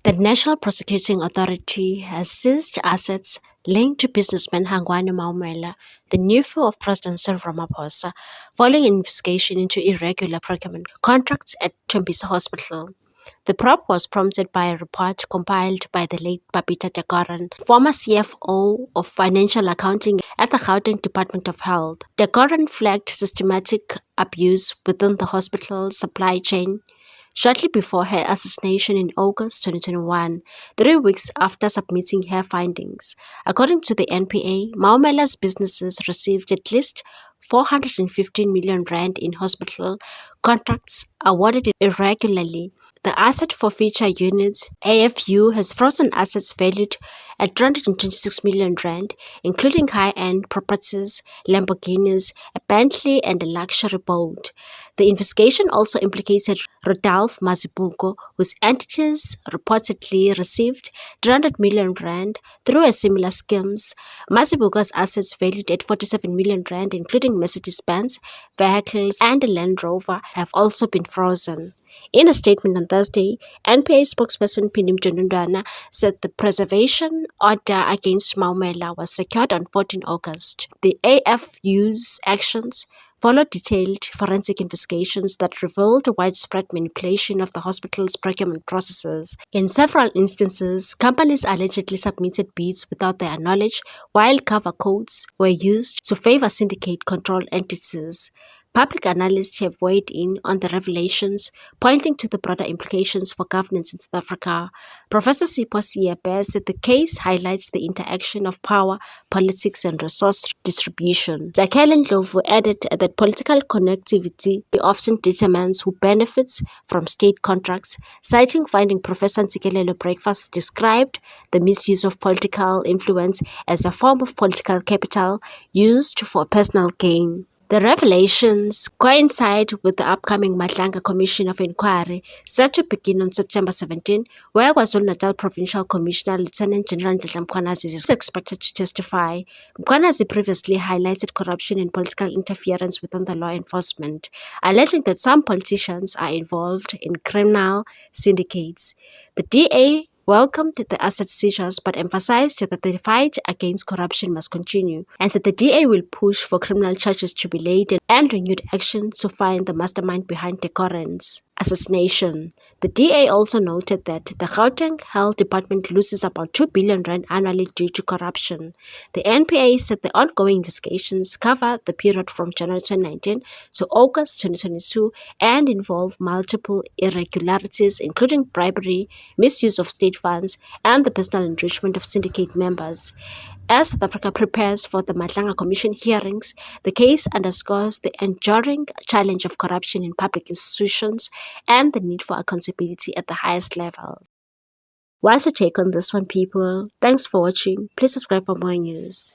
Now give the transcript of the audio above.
The National Prosecuting Authority has seized assets linked to businessman Hangwani Maumela, the nephew of President Cyril Ramaphosa, following an investigation into irregular procurement contracts at Tembisa Hospital. The probe was prompted by a report compiled by the late Babita Dekoran, former CFO of Financial Accounting at the Gauteng Department of Health. Dekoran flagged systematic abuse within the hospital supply chain shortly before her assassination in August 2021, 3 weeks after submitting her findings. According to the NPA, Maumela's businesses received at least 415 million rand in hospital contracts awarded irregularly. The Asset Forfeiture Unit (AFU) has frozen assets valued at 326 million rand, including high-end properties, Lamborghinis, a Bentley, and a luxury boat. The investigation also implicated Rodolphe Mazibuko, whose entities reportedly received 300 million rand through a similar schemes. Mazibuko's assets valued at 47 million rand, including Mercedes-Benz vehicles and a Land Rover, have also been frozen. In a statement on Thursday, NPA spokesperson Pindim Jonundwana said the preservation order against Maumela was secured on 14 August. The AFU's actions followed detailed forensic investigations that revealed widespread manipulation of the hospital's procurement processes. In several instances, companies allegedly submitted bids without their knowledge, while cover codes were used to favor syndicate-controlled entities. Public analysts have weighed in on the revelations, pointing to the broader implications for governance in South Africa. Professor Sipho Siebe said the case highlights the interaction of power, politics, and resource distribution. Zakhele Ndlovu added that political connectivity often determines who benefits from state contracts, citing finding Professor Ntsikelelo Breakfast described the misuse of political influence as a form of political capital used for personal gain. The revelations coincide with the upcoming Matlanga Commission of Inquiry set to begin on September 17, where KwaZulu-Natal Provincial Commissioner Lieutenant General Ndledla Mkhwanazi is expected to testify. Mkhwanazi previously highlighted corruption and political interference within the law enforcement, alleging that some politicians are involved in criminal syndicates. The DA welcomed the asset seizures but emphasized that the fight against corruption must continue, and that the DA will push for criminal charges to be laid and renewed action to find the mastermind behind Dekoran's assassination. The DA also noted that the Gauteng Health Department loses about 2 billion rand annually due to corruption. The NPA said the ongoing investigations cover the period from January 2019 to August 2022 and involve multiple irregularities, including bribery, misuse of state funds, and the personal enrichment of syndicate members. As South Africa prepares for the Matlanga Commission hearings, the case underscores the enduring challenge of corruption in public institutions and the need for accountability at the highest level. What's your take on this one, people? Thanks for watching. Please subscribe for more news.